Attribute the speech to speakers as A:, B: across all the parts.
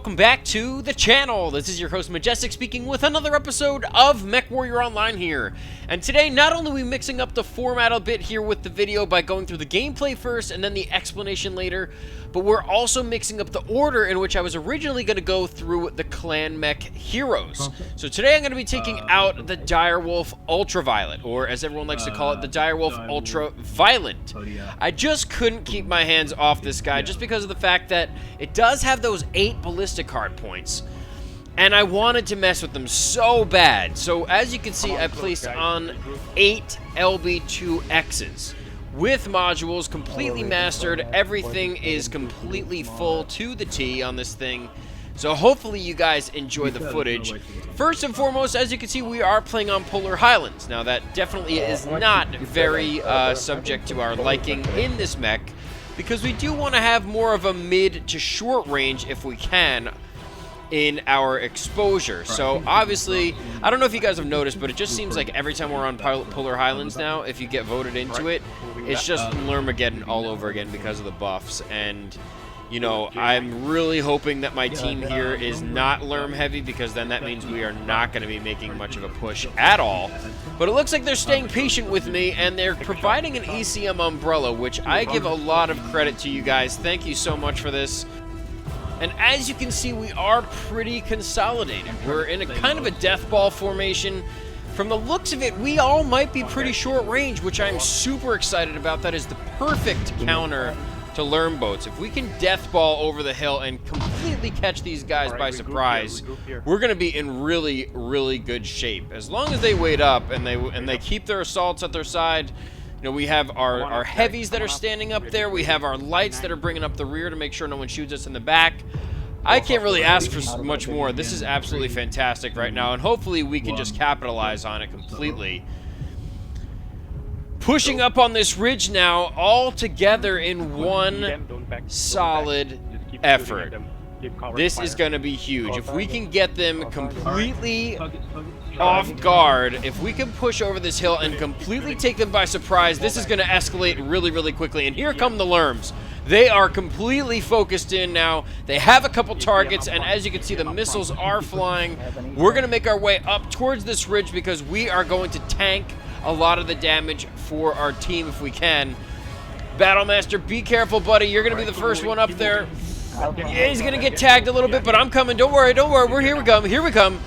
A: welcome back to the channel. This is your host Majestic speaking with another episode of Mechwarrior Online here. And today, not only are we mixing up the format a bit here with the video by going through the gameplay first and then the explanation later, but we're also mixing up the order in which I was originally going to go through the clan mech heroes. So today I'm going to be taking out the Direwolf Ultraviolet, or as everyone likes to call it, the Direwolf Ultraviolent. I just couldn't keep my hands off this guy just because of the fact that it does have those 8 ballistic hard points. And I wanted to mess with them so bad. So as you can see, I placed on 8 LB2Xs. With modules completely mastered, everything is completely full to the T on this thing. So hopefully you guys enjoy the footage. First and foremost, as you can see, we are playing on Polar Highlands. Now that definitely is not very subject to our liking in this mech, because we do want to have more of a mid to short range if we can in our exposure. So obviously, I don't know if you guys have noticed, but it just seems like every time we're on Polar Highlands now, if you get voted into it, it's just Lermageddon all over again because of the buffs. And you know, I'm really hoping that my team here is not Lerm heavy, because then that means we are not going to be making much of a push at all. But it looks like they're staying patient with me, and they're providing an ECM umbrella, which I give a lot of credit to you guys. Thank you so much for this. And as you can see, we are pretty consolidated. We're in a kind of a death ball formation. From the looks of it, we all might be pretty short range, which I'm super excited about. That is the perfect counter to Lerm boats. If we can death ball over the hill and completely catch these guys by surprise, we're going to be in really, really good shape. As long as they wait up and they keep their assaults at their side. You know, we have our heavies that are standing up there. We have our lights that are bringing up the rear to make sure no one shoots us in the back. I can't really ask for much more. This is absolutely fantastic right now, and hopefully we can just capitalize on it completely. Pushing up on this ridge now, all together in one solid effort. This is going to be huge. If we can get them completely off guard, if we can push over this hill and completely take them by surprise, this is going to escalate really, really quickly. And here come the Lerms. They are completely focused in now. They have a couple targets, and as you can see, the missiles are flying. We're going to make our way up towards this ridge because we are going to tank a lot of the damage for our team if we can. Battlemaster, be careful, buddy. You're going to be the first one up there. Yeah, he's going to get tagged a little bit, but I'm coming. Don't worry, don't worry. We're here. We come. Here we come.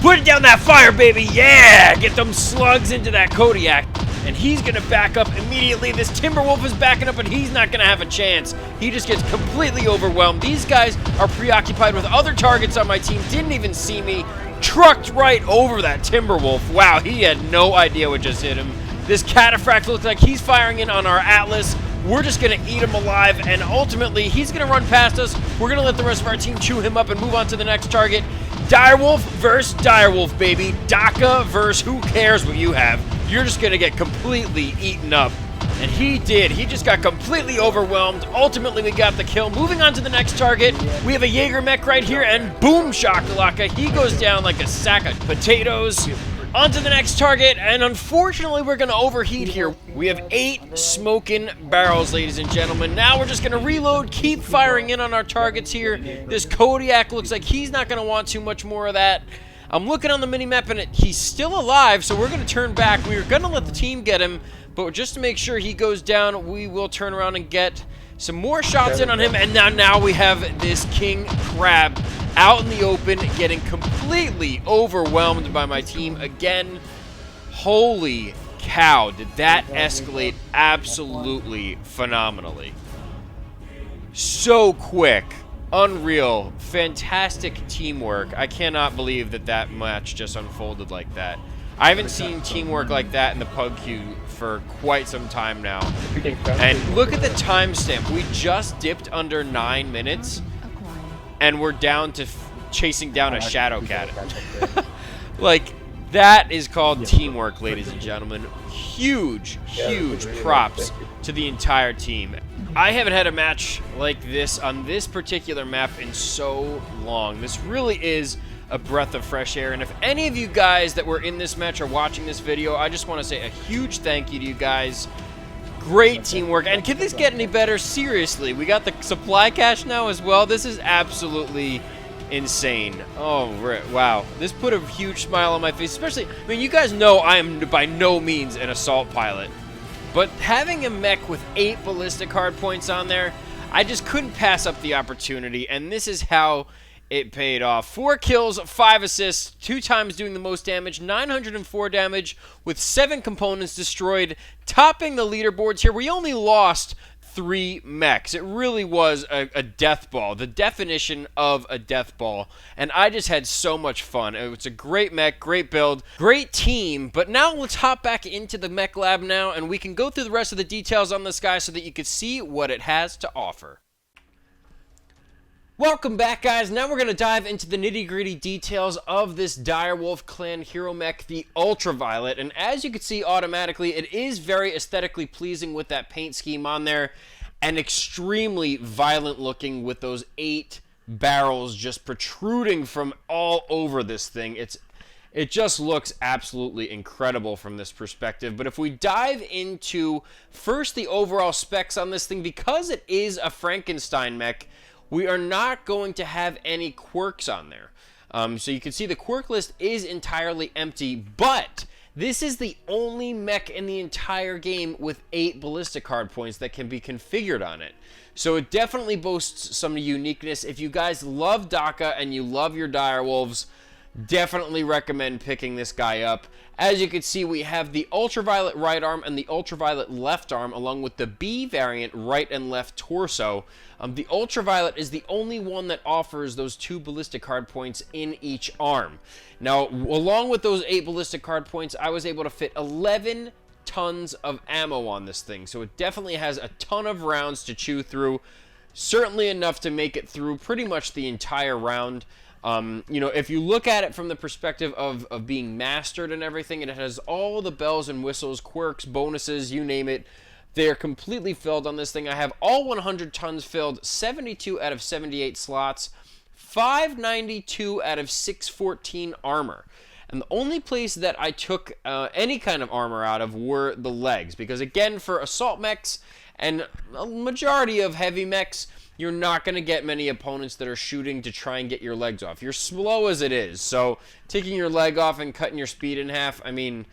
A: Put it down that fire, baby. Yeah! Get them slugs into that Kojak. And he's going to back up immediately. This Timberwolf is backing up, and he's not going to have a chance. He just gets completely overwhelmed. These guys are preoccupied with other targets on my team. Didn't even see me. Trucked right over that Timberwolf. Wow, he had no idea what just hit him. This Cataphract looks like he's firing in on our Atlas. We're just going to eat him alive, and ultimately, he's going to run past us. We're going to let the rest of our team chew him up and move on to the next target. Direwolf versus Direwolf, baby. DACA versus who cares what you have. You're just going to get completely eaten up. And he did. He just got completely overwhelmed. Ultimately, we got the kill. Moving on to the next target, we have a Jaeger mech right here, and boom, shakalaka. He goes down like a sack of potatoes. On to the next target, and unfortunately, we're going to overheat here. We have 8 smoking barrels, ladies and gentlemen. Now we're just going to reload, keep firing in on our targets here. This Kojak looks like he's not going to want too much more of that. I'm looking on the minimap, and he's still alive, so we're going to turn back. We were going to let the team get him, but just to make sure he goes down, we will turn around and get some more shots in on him. And now we have this King Crab out in the open, getting completely overwhelmed by my team again. Holy cow, did that escalate absolutely phenomenally. So quick. Unreal. Fantastic teamwork. I cannot believe that that match just unfolded like that. I haven't seen teamwork like that in the Pug queue for quite some time now. And look at the timestamp. We just dipped under 9 minutes, and we're down to chasing down a Shadow Cat. Like, that is called teamwork, ladies and gentlemen. Huge, huge props to the entire team. I haven't had a match like this on this particular map in so long. This really is a breath of fresh air. And if any of you guys that were in this match are watching this video, I just want to say a huge thank you to you guys. Great teamwork. And can this get any better? Seriously, we got the supply cache now as well. This is absolutely insane. Oh, wow. This put a huge smile on my face, especially, I mean, you guys know I am by no means an assault pilot, but having a mech with 8 ballistic hardpoints on there, I just couldn't pass up the opportunity, and this is how it paid off. 4 kills, 5 assists, 2 times doing the most damage, 904 damage with 7 components destroyed, topping the leaderboards here. We only lost 3 mechs. It really was a death ball, the definition of a death ball, and I just had so much fun. It was a great mech, great build, great team, but now let's hop back into the mech lab now, and we can go through the rest of the details on this guy so that you can see what it has to offer. Welcome back, guys. Now we're going to dive into the nitty-gritty details of this Direwolf clan hero mech, the Ultraviolet. And as you can see automatically, it is very aesthetically pleasing with that paint scheme on there, and extremely violent looking with those 8 barrels just protruding from all over this thing. It just looks absolutely incredible from this perspective. But if we dive into first the overall specs on this thing, because it is a Frankenstein mech, we are not going to have any quirks on there. So you can see the quirk list is entirely empty, but this is the only mech in the entire game with 8 ballistic hardpoints that can be configured on it. So it definitely boasts some uniqueness. If you guys love DACA and you love your Direwolves, definitely recommend picking this guy up. As you can see, we have the Ultraviolet right arm and the Ultraviolet left arm, along with the B variant right and left torso. The Ultraviolet is the only one that offers those 2 ballistic hardpoints in each arm. Now, along with those 8 ballistic hardpoints, I was able to fit 11 tons of ammo on this thing. So it definitely has a ton of rounds to chew through. Certainly enough to make it through pretty much the entire round. You know, if you look at it from the perspective of being mastered and everything, it has all the bells and whistles, quirks, bonuses, you name it. They're completely filled on this thing. I have all 100 tons filled, 72 out of 78 slots, 592 out of 614 armor. And the only place that I took any kind of armor out of were the legs. Because again, for assault mechs and a majority of heavy mechs, you're not going to get many opponents that are shooting to try and get your legs off. You're slow as it is, so taking your leg off and cutting your speed in half, I mean,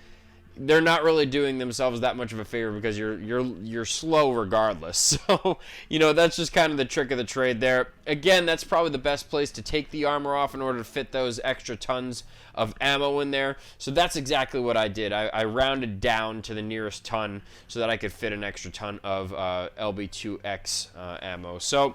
A: they're not really doing themselves that much of a favor because you're slow regardless. So, you know, that's just kind of the trick of the trade there. Again, that's probably the best place to take the armor off in order to fit those extra tons of ammo in there. So that's exactly what I did. I rounded down to the nearest ton so that I could fit an extra ton of LB2X ammo. So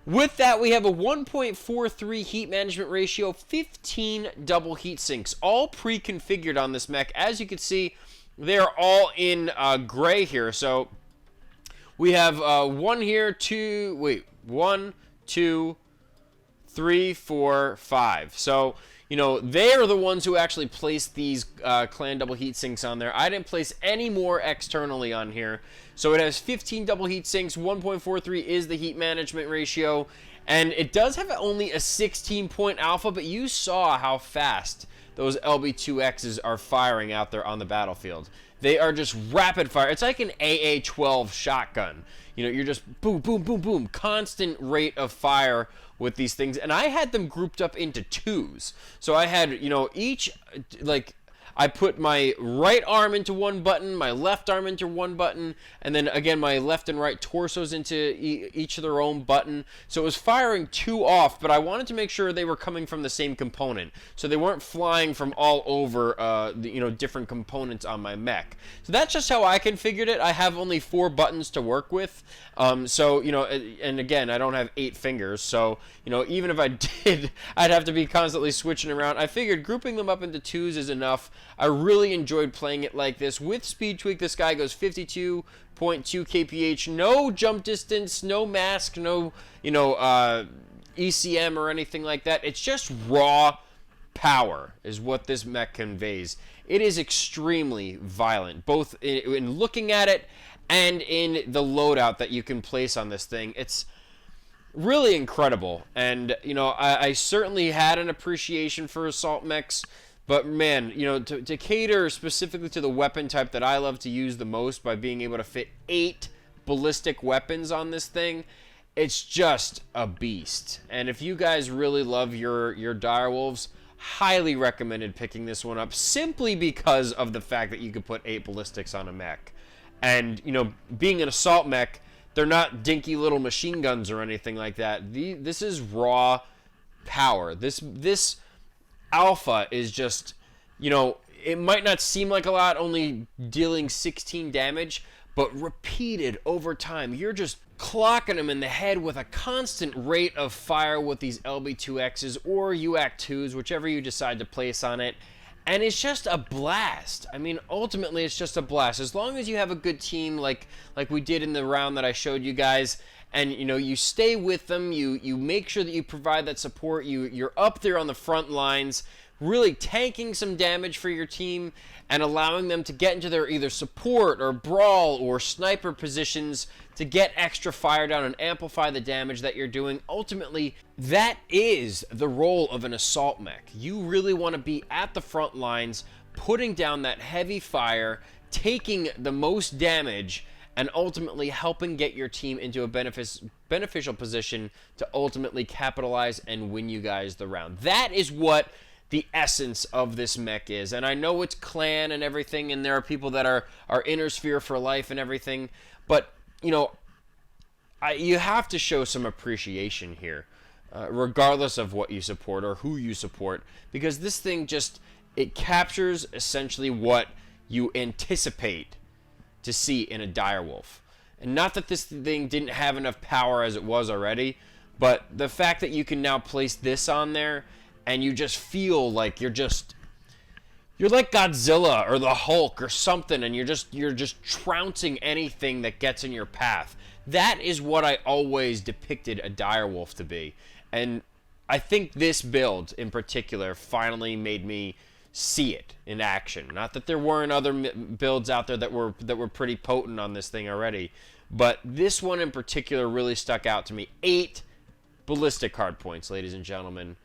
A: with that, we have a 1.43 heat management ratio, 15 double heat sinks, all pre-configured on this mech. As you can see, they're all in gray here. So we have 1 here, 2, 1, 2, 3, 4, 5. So, you know, they are the ones who actually placed these clan double heat sinks on there. I didn't place any more externally on here. So it has 15 double heat sinks, 1.43 is the heat management ratio, and it does have only a 16-point alpha, but you saw how fast those LB2Xs are firing out there on the battlefield. They are just rapid fire. It's like an AA-12 shotgun. You know, you're just boom, boom, boom, boom, constant rate of fire with these things. And I had them grouped up into 2s. So I had, you know, each, like, I put my right arm into one button, my left arm into one button, and then again my left and right torsos into each of their own button. So it was firing 2 off, but I wanted to make sure they were coming from the same component, so they weren't flying from all over, you know, different components on my mech. So that's just how I configured it. I have only 4 buttons to work with, so, you know, and again, I don't have 8 fingers, so, you know, even if I did, I'd have to be constantly switching around. I figured grouping them up into 2s is enough. I really enjoyed playing it like this. With speed tweak, this guy goes 52.2 kph, no jump distance, no mask, no, you know, ECM or anything like that. It's just raw power is what this mech conveys. It is extremely violent, both in looking at it and in the loadout that you can place on this thing. It's really incredible, and, you know, I certainly had an appreciation for assault mechs. But man, you know, to cater specifically to the weapon type that I love to use the most by being able to fit 8 ballistic weapons on this thing, it's just a beast. And if you guys really love your Direwolves, highly recommended picking this one up simply because of the fact that you could put 8 ballistics on a mech. And, you know, being an assault mech, they're not dinky little machine guns or anything like that. This is raw power. This alpha is just, you know, it might not seem like a lot, only dealing 16 damage, but repeated over time, you're just clocking them in the head with a constant rate of fire with these LB2Xs or UAC2s, whichever you decide to place on it. And it's just a blast. I mean, ultimately, it's just a blast. As long as you have a good team like we did in the round that I showed you guys, and, you know, you stay with them, you make sure that you provide that support, you're up there on the front lines, really tanking some damage for your team and allowing them to get into their either support or brawl or sniper positions to get extra fire down and amplify the damage that you're doing. Ultimately, that is the role of an assault mech. You really want to be at the front lines, putting down that heavy fire, taking the most damage, and ultimately helping get your team into a beneficial position to ultimately capitalize and win you guys the round. That is what the essence of this mech is. And I know it's clan and everything, and there are people that are inner sphere for life and everything, but, you know, you have to show some appreciation here, regardless of what you support or who you support, because this thing just, it captures essentially what you anticipate to see in a Direwolf. And not that this thing didn't have enough power as it was already, but the fact that you can now place this on there and you just feel like you're like Godzilla or the Hulk or something, and you're just trouncing anything that gets in your path. That is what I always depicted a Direwolf to be. And I think this build in particular finally made me see it in action. Not that there weren't other builds out there that were pretty potent on this thing already, but this one in particular really stuck out to me. 8 ballistic hard points, ladies and gentlemen.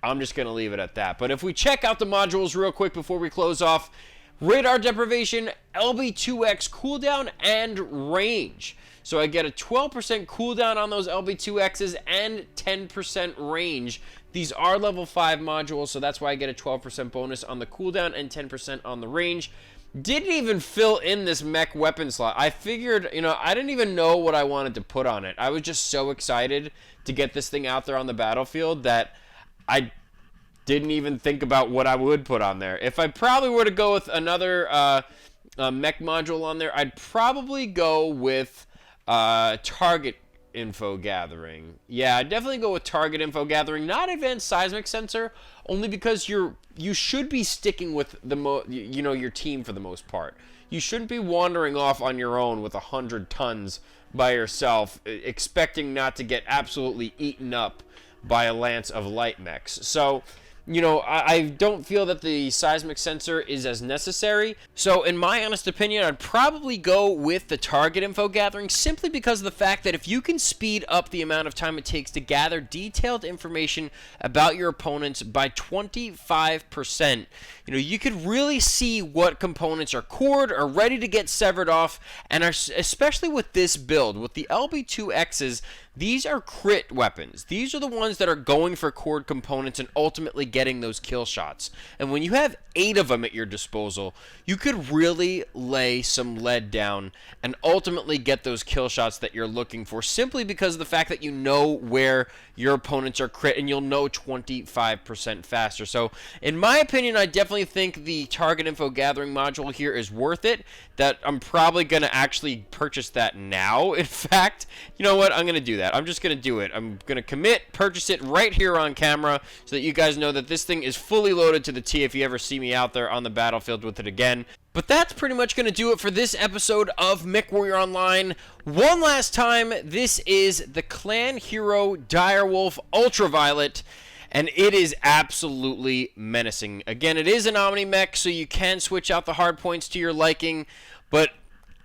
A: I'm just going to leave it at that. But if we check out the modules real quick before we close off, radar deprivation, LB2X cooldown, and range. So I get a 12% cooldown on those LB2Xs and 10% range. These are level 5 modules, so that's why I get a 12% bonus on the cooldown and 10% on the range. Didn't even fill in this mech weapon slot. I figured, you know, I didn't even know what I wanted to put on it. I was just so excited to get this thing out there on the battlefield that I didn't even think about what I would put on there. If I probably were to go with another mech module on there, I'd probably go with target info gathering. Yeah, I'd definitely go with target info gathering, not advanced seismic sensor, only because you should be sticking with your team for the most part. You shouldn't be wandering off on your own with 100 tons by yourself, expecting not to get absolutely eaten up by a lance of light mechs. So, you know, I don't feel that the seismic sensor is as necessary. So, in my honest opinion, I'd probably go with the target info gathering simply because of the fact that if you can speed up the amount of time it takes to gather detailed information about your opponents by 25%, you know, you could really see what components are cored or ready to get severed off, and especially with this build, with the LB2Xs, these are crit weapons. These are the ones that are going for cored components and ultimately getting those kill shots. And when you have 8 of them at your disposal, you could really lay some lead down and ultimately get those kill shots that you're looking for, simply because of the fact that you know where your opponents are crit and you'll know 25% faster. So, in my opinion, I definitely think the target info gathering module here is worth it. That I'm probably going to actually purchase that now. In fact, you know what? I'm going to do that. I'm just going to do it. I'm going to commit, purchase it right here on camera so that you guys know that this thing is fully loaded to the T if you ever see me out there on the battlefield with it again. But that's pretty much going to do it for this episode of Mechwarrior Online. One last time, this is the Clan Hero Direwolf Ultraviolet, and it is absolutely menacing. Again, it is an Omni Mech, so you can switch out the hard points to your liking, but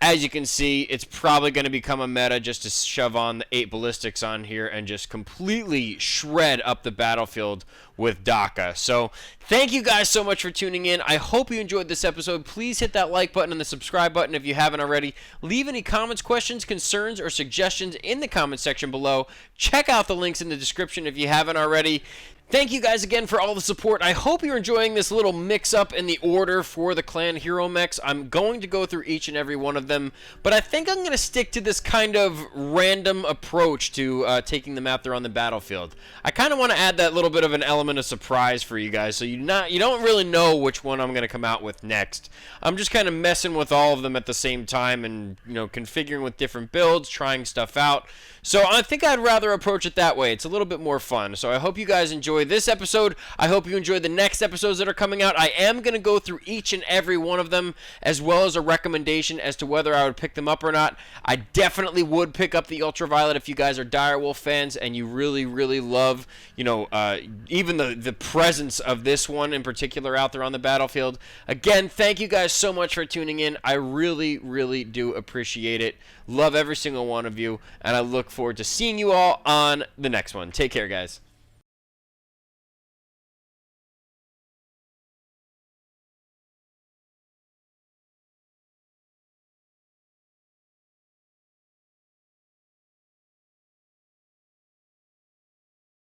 A: As you can see, it's probably going to become a meta just to shove on the 8 ballistics on here and just completely shred up the battlefield with DACA. So thank you guys so much for tuning in. I hope you enjoyed this episode. Please hit that like button and the subscribe button if you haven't already. Leave any comments, questions, concerns, or suggestions in the comment section below. Check out the links in the description if you haven't already. Thank you guys again for all the support. I hope you're enjoying this little mix-up in the order for the clan hero mechs. I'm going to go through each and every one of them, but I think I'm going to stick to this kind of random approach to taking them out there on the battlefield. I kind of want to add that little bit of an element of surprise for you guys, so you don't really know which one I'm going to come out with next. I'm just kind of messing with all of them at the same time and, you know, configuring with different builds, trying stuff out. So I think I'd rather approach it that way. It's a little bit more fun. So I hope you guys enjoy this episode. I hope you enjoy the next episodes that are coming out. I am going to go through each and every one of them, as well as a recommendation as to whether I would pick them up or not. I definitely would pick up the Ultraviolet if you guys are Direwolf fans and you really, really love, you know, even the presence of this one in particular out there on the battlefield. Again, thank you guys so much for tuning in. I really, really do appreciate it. Love every single one of you, and I look forward to seeing you all on the next one. Take care, guys.